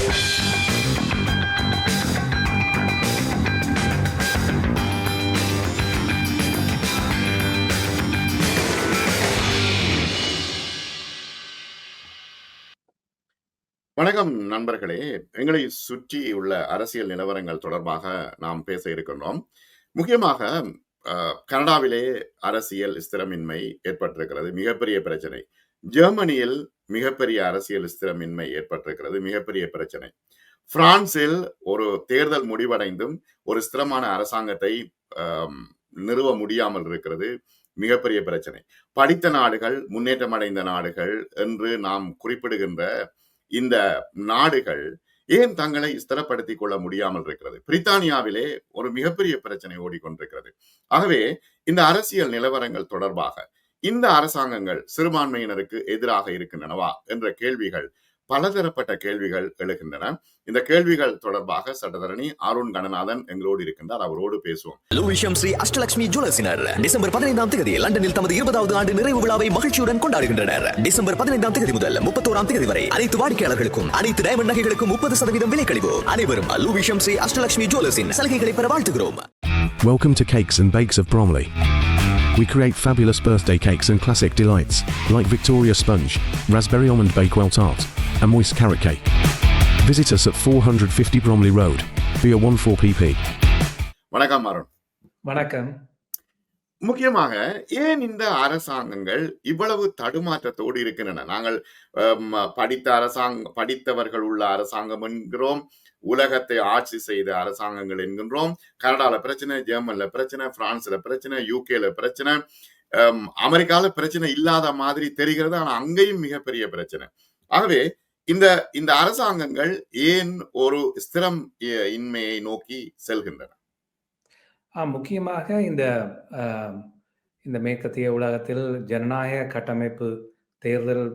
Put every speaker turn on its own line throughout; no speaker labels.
வணக்கம் நண்பர்களே. எங்களை சுற்றி உள்ள அரசியல் நிலவரங்கள் தொடர்பாக நாம் பேச இருக்கின்றோம். முக்கியமாக கனடாவிலே அரசியல் ஸ்திரமின்மை ஏற்பட்டிருக்கிறது. மிகப்பெரிய பிரச்சனை. ஜெர்மனியில் மிகப்பெரிய அரசியல் ஸ்திரமின்மை ஏற்பட்டிருக்கிறது. மிகப்பெரிய பிரச்சனை. பிரான்சில் ஒரு தேர்தல் முடிவடைந்தும் ஒரு ஸ்திரமான அரசாங்கத்தை நிறுவ முடியாமல் இருக்கிறது. மிகப்பெரிய பிரச்சனை. படித்த நாடுகள், முன்னேற்றமடைந்த நாடுகள் என்று நாம் குறிப்பிடுகின்ற இந்த நாடுகள் ஏன் தங்களை ஸ்திரப்படுத்திக் கொள்ள முடியாமல் இருக்கிறது? பிரித்தானியாவிலே ஒரு மிகப்பெரிய பிரச்சனை ஓடிக்கொண்டிருக்கிறது. ஆகவே இந்த அரசியல் நிலவரங்கள் தொடர்பாக இந்த அரசாங்கங்கள் சிறுபான்மையினருக்கு எதிராக இருக்கின்றனவா என்ற கேள்விகள், பலதரப்பட்ட கேள்விகள் எழுகின்றன. இந்த கேள்விகள் தொடர்பாக சட்டத்தரணி அருண் கணநாதன் எங்களோடு இருக்கின்றார். அவரோடு பேசுவோம்.
லூவிஷம் ஸ்ரீ அஷ்டலட்சுமி ஜுவல்லர்ஸினர் டிசம்பர் 15ஆம் தேதி லண்டனில் தமது 20வது ஆண்டு நிறைவு விழாவை மகிழ்ச்சியுடன் கொண்டாடுகின்றனர். டிசம்பர் 15ஆம் தேதி முதல் 31ஆம் தேதி வரை அனைத்து வாடிக்கையாளர்களுக்கும் அனைத்து டைமண்ட் நகைகளுக்கும் 30% விலை கழிவு. அனைவரும் லூவிஷம் ஸ்ரீ அஷ்டலட்சுமி ஜுவல்லர்ஸின் சலுகைகளை பெற வாழ்த்துகிறோம்.
Welcome to Cakes and Bakes of Bromley. We create fabulous birthday cakes and classic delights, like Victoria Sponge, Raspberry Almond Bakewell Tart, and Moist Carrot Cake. Visit us at 450 Bromley Road, via 14PP.
வணக்கம் அருண்.
வணக்கம்.
முக்கியமாக ஏன் இந்த அரசாங்கங்கள் இவ்வளவு தடுமாற்றத்தோடு இருக்கின்றன? நாங்கள் படித்தவர்கள் உள்ள அரசாங்கம் என்கிறோம், உலகத்தை ஆட்சி செய்த அரசாங்கங்கள் என்கின்றோம். கனடால பிரச்சனை, ஜெர்மன்ல பிரச்சனை, பிரான்ஸ்ல பிரச்சனை, யூகேல பிரச்சனை, அமெரிக்கால பிரச்சனை இல்லாத மாதிரி தெரிகிறது. ஆனா அங்கேயும் மிகப்பெரிய பிரச்சனை. ஆகவே இந்த அரசாங்கங்கள் ஏன் ஒரு ஸ்திரம் இன்மையை நோக்கி செல்கின்றன?
முக்கியமாக இந்த மேற்கத்திய உலகத்தில் ஜனநாயக கட்டமைப்பு, தேர்தல்,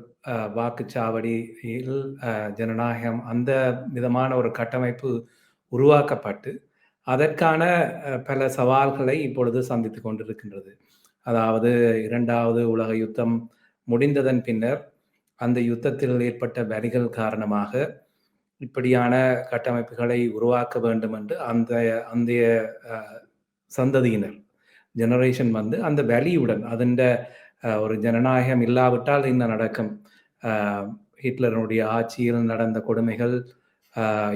வாக்குச்சாவடியில் ஜனநாயகம், அந்த விதமான ஒரு கட்டமைப்பு உருவாக்கப்பட்டு அதற்கான பல சவால்களை இப்பொழுது சந்தித்து கொண்டிருக்கின்றது. அதாவது 2வது உலக யுத்தம் முடிந்ததன் பின்னர் அந்த யுத்தத்தில் ஏற்பட்ட வலிகள் காரணமாக இப்படியான கட்டமைப்புகளை உருவாக்க வேண்டும் என்று அந்த சந்ததியினர் ஜெனரேஷன் அந்த வலியுடன், அதன் ஒரு ஜனநாயகம் இல்லாவிட்டால் என்ன நடக்கும், ஹிட்லருடைய ஆட்சியில் நடந்த கொடுமைகள்,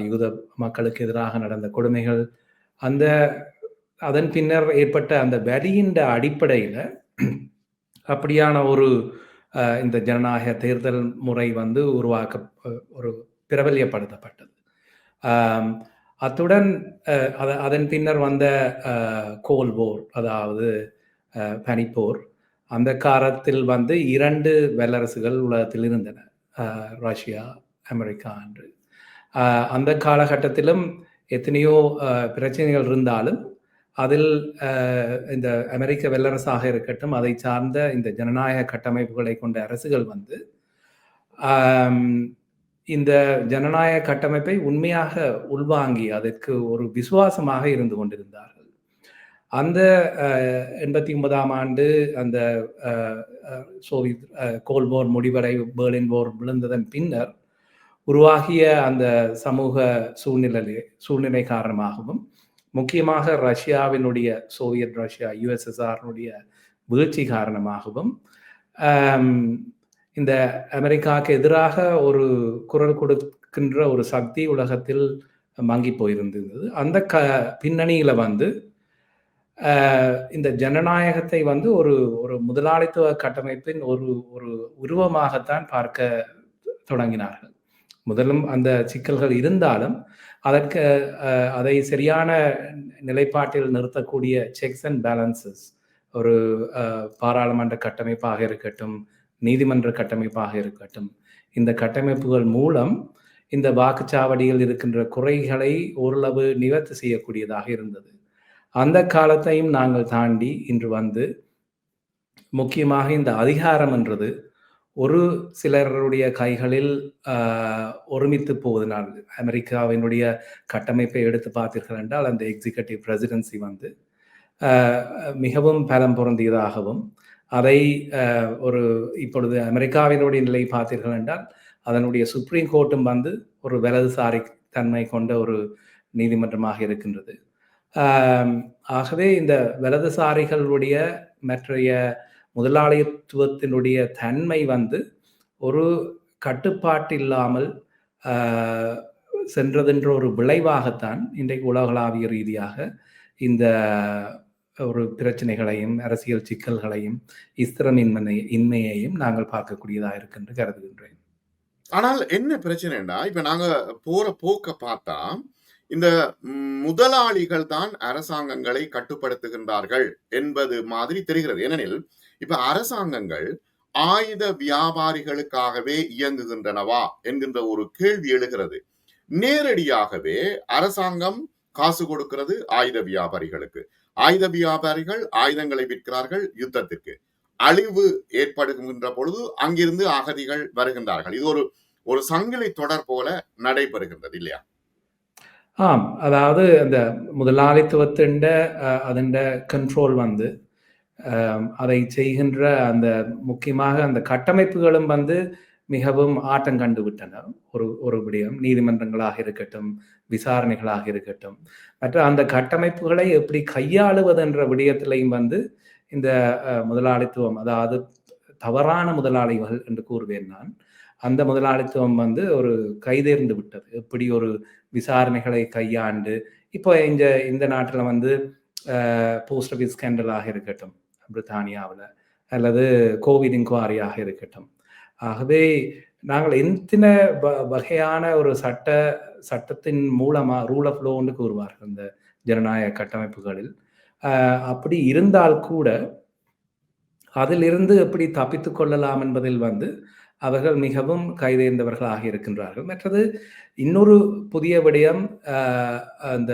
யூத மக்களுக்கு எதிராக நடந்த கொடுமைகள், அதன் பின்னர் ஏற்பட்ட அந்த வலியின் அடிப்படையில் அப்படியான இந்த ஜனநாயக தேர்தல் முறை ஒரு பிரபல்யப்படுத்தப்பட்டது. அத்துடன் அதன் பின்னர் வந்த கோல் போர், அதாவது பனிப்போர், அந்த காலத்தில் 2 வல்லரசுகள் உலகத்தில் இருந்தன, ரஷ்யா, அமெரிக்கா என்று. அந்த காலகட்டத்திலும் எத்தனையோ பிரச்சனைகள் இருந்தாலும் அதில் இந்த அமெரிக்க வல்லரசாக இருக்கட்டும், அதை சார்ந்த இந்த ஜனநாயக கட்டமைப்புகளை கொண்ட அரசுகள் இந்த ஜனநாயக கட்டமைப்பை உண்மையாக உள்வாங்கி அதற்கு ஒரு விசுவாசமாக இருந்து கொண்டிருந்தார்கள். அந்த 89ஆம் ஆண்டு அந்த சோவியத் கோல்ட் போர் முடிவடை, பெர்லின் போர் விழுந்ததன் பின்னர் உருவாகிய அந்த சமூக சூழ்நிலை காரணமாகவும், முக்கியமாக ரஷ்யாவினுடைய, சோவியத் ரஷ்யா, யுஎஸ்எஸ்ஆருடைய வீழ்ச்சி காரணமாகவும் இந்த அமெரிக்காவுக்கு எதிராக ஒரு குரல் கொடுக்கின்ற ஒரு சக்தி உலகத்தில் மங்கி போயிருந்தது. அந்த பின்னணியில இந்த ஜனநாயகத்தை ஒரு முதலாளித்துவ கட்டமைப்பின் ஒரு உருவமாகத்தான் பார்க்க தொடங்கினார்கள். முதலும் அந்த சிக்கல்கள் இருந்தாலும் அதை சரியான நிலைப்பாட்டில் நிறுத்தக்கூடிய செக்ஸ் அண்ட் பேலன்சஸ், ஒரு பாராளுமன்ற கட்டமைப்பாக இருக்கட்டும், நீதிமன்ற கட்டமைப்பாக இருக்கட்டும், இந்த கட்டமைப்புகள் மூலம் இந்த வாக்குச்சாவடியில் இருக்கின்ற குறைகளை ஓரளவு நிவர்த்தி செய்யக்கூடியதாக இருந்தது. அந்த காலத்தையும் நாங்கள் தாண்டி இன்று முக்கியமாக இந்த அதிகாரம் என்றது ஒரு சிலருடைய கைகளில் ஒருமித்து போவதனால், அமெரிக்காவினுடைய கட்டமைப்பை எடுத்து பார்த்தீர்கள் என்றால் அந்த எக்ஸிகூட்டிவ் பிரசிடென்சி மிகவும் பலம் பொருந்தியதாகவும், அதை இப்பொழுது அமெரிக்காவினுடைய நிலை பார்த்தீர்கள் என்றால் அதனுடைய சுப்ரீம் கோர்ட்டும் வந்து ஒரு வலதுசாரி தன்மை கொண்ட ஒரு நீதிமன்றமாக இருக்கின்றது. ஆகவே இந்த வலதுசாரிகளுடைய மற்றைய முதலாளித்துவத்தினுடைய தன்மை வந்து ஒரு கட்டுப்பாட்டு இல்லாமல் சென்றதென்ற ஒரு விளைவாகத்தான் இன்றைக்கு உலகளாவிய ரீதியாக இந்த ஒரு பிரச்சனைகளையும் அரசியல் சிக்கல்களையும் இன்மையையும் நாங்கள் பார்க்கக்கூடியதாக இருக்கு என்று கருதுகின்றேன்.
ஆனால் என்ன பிரச்சனைன்னா, இப்ப நாங்க போற போக்க பார்த்தா இந்த முதலாளிகள் தான் அரசாங்கங்களை கட்டுப்படுத்துகின்றார்கள் என்பது மாதிரி தெரிகிறது. ஏனெனில் இப்ப அரசாங்கங்கள் ஆயுத வியாபாரிகளுக்காகவே இயங்குகின்றனவா என்கின்ற ஒரு கேள்வி எழுகிறது. நேரடியாகவே அரசாங்கம் காசு கொடுக்கிறது ஆயுத வியாபாரிகளுக்கு. ஆயுத வியாபாரிகள் ஆயுதங்களை விற்கிறார்கள் யுத்தத்திற்கு. அழிவு ஏற்படுகின்ற பொழுது அங்கிருந்து அகதிகள் வருகின்றார்கள். இது ஒரு சங்கிலி தொடர் போல நடைபெறுகின்றது இல்லையா?
ஆம், அதாவது அந்த முதலாளித்துவத்தின் அதன் கண்ட்ரோல் வந்து அதை செய்கின்ற அந்த முக்கியமாக அந்த கட்டமைப்புகளும் வந்து மிகவும் ஆட்டம் கண்டு விட்டன. ஒரு விடயம் நீதிமன்றங்களாக இருக்கட்டும், விசாரணைகளாக இருக்கட்டும், மற்ற அந்த கட்டமைப்புகளை எப்படி கையாளுவது என்ற விடயத்திலையும் வந்து இந்த முதலாளித்துவம், அதாவது தவறான முதலாளிகள் என்று கூறுவேன் நான், அந்த முதலாளித்துவம் வந்து ஒரு கைதேர்ந்து விட்டது. எப்படி ஒரு விசாரணைகளை கையாண்டு இப்போ இந்த நாட்டில் வந்து போஸ்ட் ஆஃபீஸ் ஸ்கேண்டலாக இருக்கட்டும் பிரித்தானியாவில், அல்லது கோவிட் இன்குவாரியாக இருக்கட்டும். ஆகவே நாங்கள் எத்தனை வகையான ஒரு சட்டத்தின் மூலமாக ரூல் ஆஃப் லோன்னு கூறுவார்கள் இந்த ஜனநாயக கட்டமைப்புகளில். அப்படி இருந்தால் கூட அதிலிருந்து எப்படி தப்பித்து கொள்ளலாம் என்பதில் வந்து அவர்கள் மிகவும் கைதேர்ந்தவர்களாக இருக்கின்றார்கள். மற்றது இன்னொரு புதிய விடயம், அந்த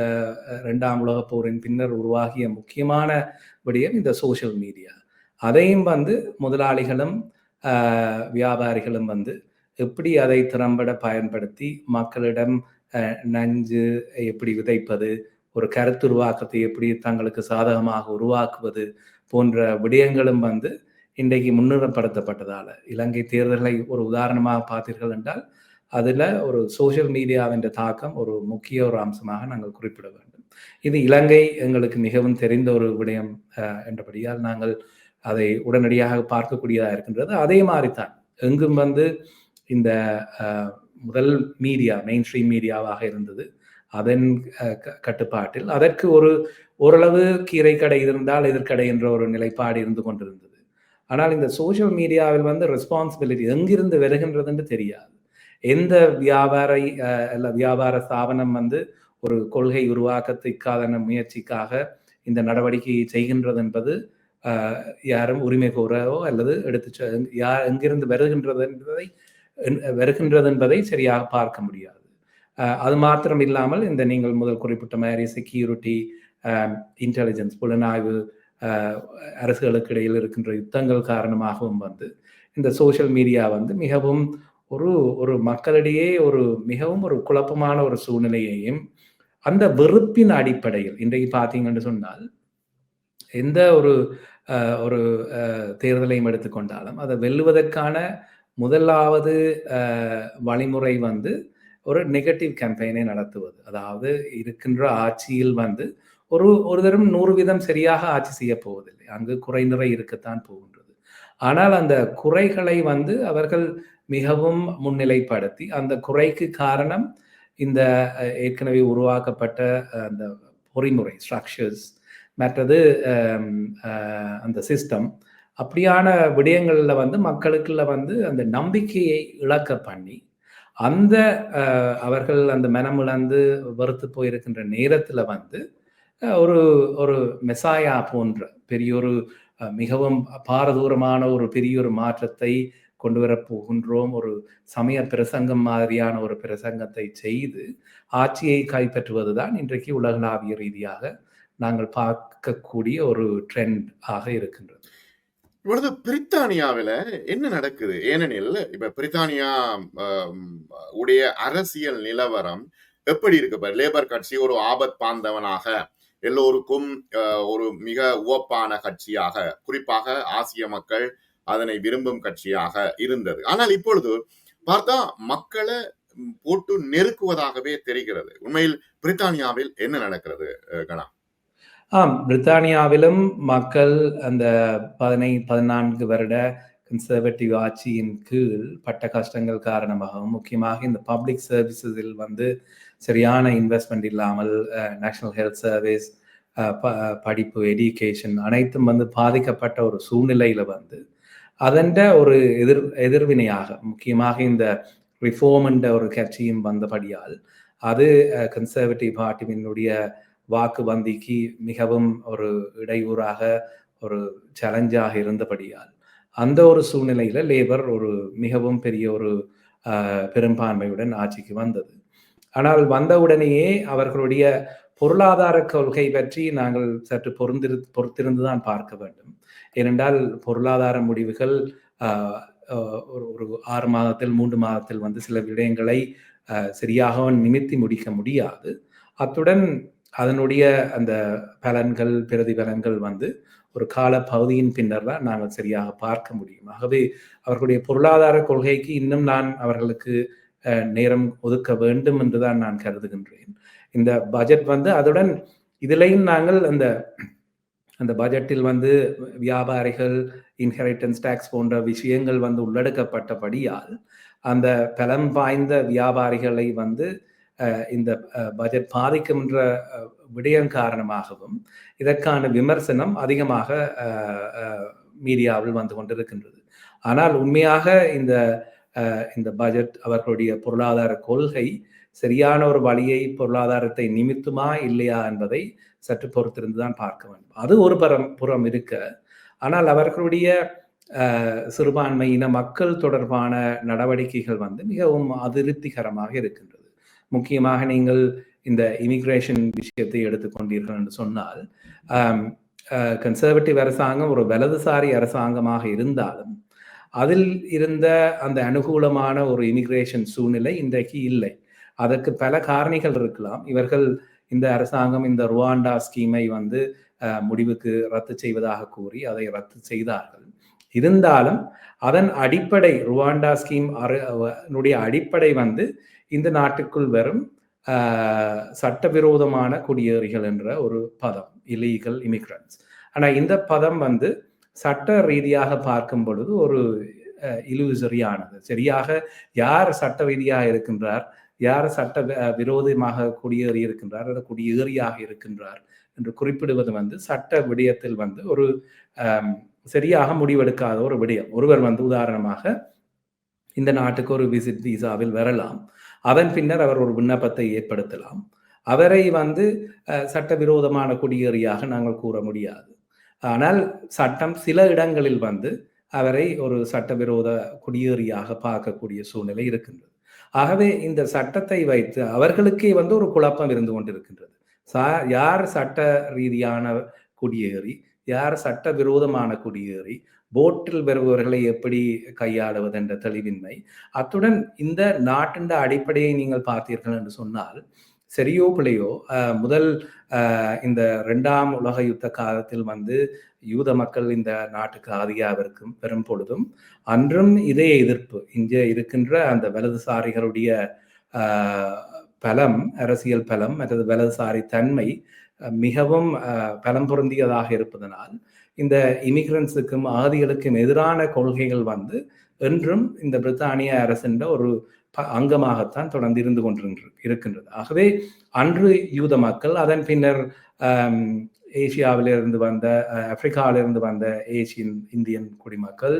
2ஆம் உலகப் போரின் பின்னர் உருவாகிய முக்கியமான விடயம் இந்த சோஷியல் மீடியா. அதையும் வந்து முதலாளிகளும் வியாபாரிகளும் வந்து எப்படி அதை திறம்பட பயன்படுத்தி மக்களிடம் நஞ்சு எப்படி விதைப்பது, ஒரு கருத்துருவாக்கத்தை எப்படி தங்களுக்கு சாதகமாக உருவாக்குவது போன்ற விடயங்களும் வந்து இன்றைக்கு முன்னிறுத்தப்படுத்தப்பட்டதால இலங்கை தேர்தலை ஒரு உதாரணமாக பார்த்தீர்கள் என்றால் அதில் ஒரு சோஷியல் மீடியாவின் தாக்கம் ஒரு முக்கிய ஒரு அம்சமாக நாங்கள் குறிப்பிட வேண்டும். இது இலங்கை எங்களுக்கு மிகவும் தெரிந்த ஒரு விடயம் என்றபடியால் நாங்கள் அதை உடனடியாக பார்க்கக்கூடியதாக இருக்கின்றது. அதே மாதிரிதான் எங்கும் வந்து இந்த முதல் மீடியா மெயின் ஸ்ட்ரீம் மீடியாவாக இருந்தது. அதன் கட்டுப்பாட்டில் அதற்கு ஓரளவு கீரை கடை இருந்தால் எதிர்கடை என்ற ஒரு நிலைப்பாடு இருந்து கொண்டிருந்தது. ஆனால் இந்த சோஷியல் மீடியாவில் வந்து ரெஸ்பான்சிபிலிட்டி எங்கிருந்து வருகின்றதுன்னு தெரியாது. எந்த வியாபார ஸ்தாபனம் வந்து ஒரு கொள்கை உருவாக்கத்திற்கான முயற்சிக்காக இந்த நடவடிக்கையை செய்கின்றது என்பது யாரும் உரிமை கோரவோ அல்லது எங்கிருந்து வருகின்றது என்பதை சரியாக பார்க்க முடியாது. அது மாத்திரம் இல்லாமல் இந்த நீங்கள் முதல் குறிப்பிட்ட மாதிரி செக்யூரிட்டி, இன்டெலிஜென்ஸ், புலனாய்வு, அரசுகளுக்கு இடையில் இருக்கின்ற யுத்தங்கள் காரணமாகவும் வந்து இந்த சோஷியல் மீடியா வந்து மிகவும் ஒரு மக்களிடையே மிகவும் ஒரு குழப்பமான ஒரு சூழ்நிலையையும் அந்த வெறுப்பின் அடிப்படையில் இன்றைக்கு பார்த்தீங்கன்னு சொன்னால் எந்த ஒரு தேர்தலையும் எடுத்துக்கொண்டாலும் அதை வெல்லுவதற்கான முதலாவது வழிமுறை வந்து ஒரு நெகட்டிவ் கேம்பெயினை நடத்துவது. அதாவது இருக்கின்ற ஆட்சியில் வந்து ஒரு தரம் 100% சரியாக ஆட்சி செய்ய போவதில்லை. அங்கு குறை நிறை இருக்கத்தான் போகின்றது. ஆனால் அந்த குறைகளை வந்து அவர்கள் மிகவும் முன்னிலைப்படுத்தி அந்த குறைக்கு காரணம் இந்த ஏற்கனவே உருவாக்கப்பட்ட அந்த பொறிமுறை ஸ்ட்ரக்சர்ஸ், மற்றது அந்த சிஸ்டம், அப்படியான விடயங்களில் வந்து மக்களுக்குள்ள வந்து அந்த நம்பிக்கையை இழக்க பண்ணி அந்த அவர்கள் அந்த மனமிழந்து வெறுத்து போயிருக்கின்ற நேரத்தில் வந்து ஒரு மெசாயா போன்ற பெரியொரு மிகவும் பாரதூரமான ஒரு பெரிய ஒரு மாற்றத்தை கொண்டு வரப்போகின்றோம், ஒரு சமய பிரசங்கம் மாதிரியான ஒரு பிரசங்கத்தை செய்து ஆட்சியை கைப்பற்றுவதுதான் இன்றைக்கு உலகளாவிய ரீதியாக நாங்கள் பார்க்கக்கூடிய ஒரு ட்ரெண்ட் ஆக இருக்கின்றது.
இப்பொழுது பிரித்தானியாவில் என்ன நடக்குது? ஏனெனில் இப்ப பிரித்தானியா உடைய அரசியல் நிலவரம் எப்படி இருக்கு? லேபர் கட்சி ஒரு ஆபத் பாந்தவனாக, எல்லோருக்கும் ஒரு மிக உவப்பான கட்சியாக, குறிப்பாக ஆசிய மக்கள் அதனை விரும்பும் கட்சியாக இருந்தது. ஆனால் இப்பொழுது பார்த்தா மக்களை போட்டு நெருக்குவதாகவே தெரிகிறது. உண்மையில் பிரித்தானியாவில் என்ன நடக்கிறது கணா?
பிரித்தானியாவிலும் மக்கள் அந்த 14 வருட கன்சர்வேட்டிவ் ஆட்சியின் கீழ் பட்ட கஷ்டங்கள் காரணமாகவும், முக்கியமாக இந்த பப்ளிக் சர்வீசஸில் வந்து சரியான இன்வெஸ்ட்மெண்ட் இல்லாமல், நேஷனல் ஹெல்த் சர்வீஸ், படிப்பு, எஜுகேஷன் அனைத்தும் வந்து பாதிக்கப்பட்ட ஒரு சூழ்நிலையில வந்து அதன் ஒரு எதிர்வினையாக, முக்கியமாக இந்த ரிஃபார்ம் என்ற ஒரு கட்சியும் வந்தபடியால் அது கன்சர்வேட்டிவ் பார்ட்டியினுடைய வாக்கு வங்கிக்கு மிகவும் ஒரு இடையூறாக, ஒரு சேலஞ்சாக இருந்தபடியால் அந்த ஒரு சூழ்நிலையில லேபர் ஒரு மிகவும் பெரிய ஒரு பெரும்பான்மையுடன் ஆட்சிக்கு வந்தது. ஆனால் வந்தவுடனேயே அவர்களுடைய பொருளாதார கொள்கை பற்றி நாங்கள் சற்று பொறுத்திருந்துதான் பார்க்க வேண்டும். ஏனென்றால் பொருளாதார முடிவுகள் ஒரு 6 மாதத்தில் 3 மாதத்தில் வந்து சில விடயங்களை சரியாக நிமித்தி முடிக்க முடியாது. அத்துடன் அதனுடைய அந்த பலன்கள், பிரதிபலன்கள் வந்து ஒரு கால பகுதியின் பின்னர் தான் நாங்கள் சரியாக பார்க்க முடியும். ஆகவே அவர்களுடைய பொருளாதார கொள்கைக்கு இன்னும் நான் அவர்களுக்கு நேரம் ஒதுக்க வேண்டும் என்றுதான் நான் கருதுகின்றேன். இந்த பட்ஜெட் வந்து அதுடன் இதிலையும் நாங்கள் அந்த பட்ஜெட்டில் வந்து வியாபாரிகள், இன்ஹெரிட்டன்ஸ் டாக்ஸ் போன்ற விஷயங்கள் வந்து உள்ளடக்கப்பட்டபடியால் அந்த பலம் வாய்ந்த வியாபாரிகளை வந்து இந்த பட்ஜெட் பாதிக்கின்ற விடயம் காரணமாகவும் இதற்கான விமர்சனம் அதிகமாக மீடியாவில் வந்து கொண்டிருக்கின்றது. ஆனால் உண்மையாக இந்த பட்ஜெட் அவர்களுடைய பொருளாதார கொள்கை சரியான ஒரு வழியை, பொருளாதாரத்தை நிமித்துமா இல்லையா என்பதை சற்று பொறுத்திருந்துதான் பார்க்க வேண்டும். அது ஒரு புறம் இருக்க, ஆனால் அவர்களுடைய சிறுபான்மையின மக்கள் தொடர்பான நடவடிக்கைகள் வந்து மிகவும் அதிருப்திகரமாக இருக்கின்றது. முக்கியமாக நீங்கள் இந்த இமிகிரேஷன் விஷயத்தை எடுத்துக்கொண்டீர்கள் என்று சொன்னால், கன்சர்வேட்டிவ் அரசாங்கம் ஒரு வலதுசாரி அரசாங்கமாக இருந்தாலும் அதில் இருந்த அந்த அனுகூலமான ஒரு இமிகிரேஷன் சூழ்நிலை இன்றைக்கு இல்லை. அதற்கு பல காரணிகள் இருக்கலாம். இவர்கள் இந்த அரசாங்கம் இந்த ருவாண்டா ஸ்கீமை வந்து முடிவுக்கு ரத்து செய்வதாக கூறி அதை ரத்து செய்தார்கள். இருந்தாலும் அதன் அடிப்படை, ருவாண்டா ஸ்கீம் அடிப்படை வந்து இந்த நாட்டுக்குள் வரும் சட்டவிரோதமான குடியேறிகள் என்ற ஒரு பதம், இல்லீகல் இமிகிரன்ட்ஸ். ஆனால் இந்த பதம் வந்து சட்ட ரீதியாக பார்க்கும் பொழுது ஒரு இலூசரியானது. சரியாக யார் சட்ட ரீதியாக இருக்கின்றார், யார் சட்ட விரோதமாக குடியேறி இருக்கின்றார் அல்லது குடியேறியாக இருக்கின்றார் என்று குறிப்பிடுவது வந்து சட்ட விடயத்தில் வந்து ஒரு சரியாக முடிவெடுக்காத ஒரு விடயம். ஒருவர் வந்து உதாரணமாக இந்த நாட்டுக்கு ஒரு விசிட் விசாவில் வரலாம், அதன் பின்னர் அவர் ஒரு விண்ணப்பத்தை ஏற்படுத்தலாம். அவரை வந்து சட்டவிரோதமான குடியேறியாக நாங்கள் கூற முடியாது. ஆனால் சட்டம் சில இடங்களில் வந்து அவரை ஒரு சட்டவிரோத குடியேறியாக பார்க்கக்கூடிய சூழ்நிலை இருக்கின்றது. ஆகவே இந்த சட்டத்தை வைத்து அவர்களுக்கே வந்து ஒரு குழப்பம் இருந்து கொண்டிருக்கின்றது. யார் சட்ட ரீதியான குடியேறி, யார் சட்ட விரோதமான குடியேறி, போட்டில் வருபவர்களை எப்படி கையாளுவது என்ற தெளிவின்மை. அத்துடன் இந்த நாட்டின் அடிப்படையை நீங்கள் பார்த்தீர்கள் என்று சொன்னால், சரியோ பிள்ளையோ, முதல் இந்த 2ஆம் உலக யுத்த காலத்தில் வந்து யூத மக்கள் இந்த நாட்டுக்கு ஆதியாவிற்கும் பெரும் பொழுதும் அன்றும் இதே எதிர்ப்பு, இங்கே இருக்கின்ற அந்த வலதுசாரிகளுடைய பலம், அரசியல் பலம் அல்லது வலதுசாரி தன்மை மிகவும் பலம் பொருந்தியதாக இருப்பதனால் இந்த இமிகிரன்ஸுக்கும் ஆதிகளுக்கும் எதிரான கொள்கைகள் வந்து என்றும் இந்த பிரித்தானிய அரசின் ஒரு அங்கமாகத்தான் தொடர்ந்து இருந்து கொண்டிருக்கின்றது. ஆகவே அன்று யூத மக்கள், அதன் பின்னர் ஏசியாவிலிருந்து வந்த, ஆப்பிரிக்காவிலிருந்து வந்த ஏசியன் இந்தியன் குடிமக்கள்,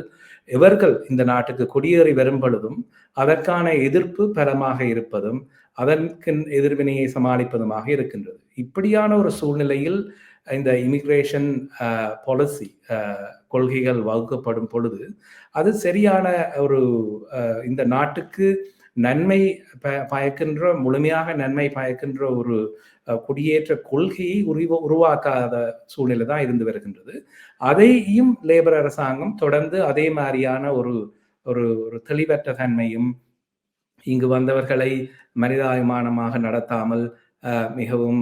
இவர்கள் இந்த நாட்டுக்கு குடியேறி வரும் பொழுதும் அதற்கான எதிர்ப்பு பலமாக இருப்பதும் அதற்கு எதிர்வினையை சமாளிப்பதுமாக இருக்கின்றது. இப்படியான ஒரு சூழ்நிலையில் இந்த இமிகிரேஷன் பாலிசி கொள்கைகள் வகுக்கப்படும் பொழுது அது சரியான ஒரு இந்த நாட்டுக்கு நன்மை பயக்கின்ற, முழுமையாக நன்மை பயக்கின்ற ஒரு குடியேற்ற கொள்கையை உருவாக்காத சூழ்நிலை தான் இருந்து வருகின்றது. அதையும் லேபர் அரசாங்கம் தொடர்ந்து அதே மாதிரியான ஒரு ஒரு தெளிவற்ற தன்மையும், இங்கு வந்தவர்களை மனிதாபிமானமாக நடத்தாமல் மிகவும்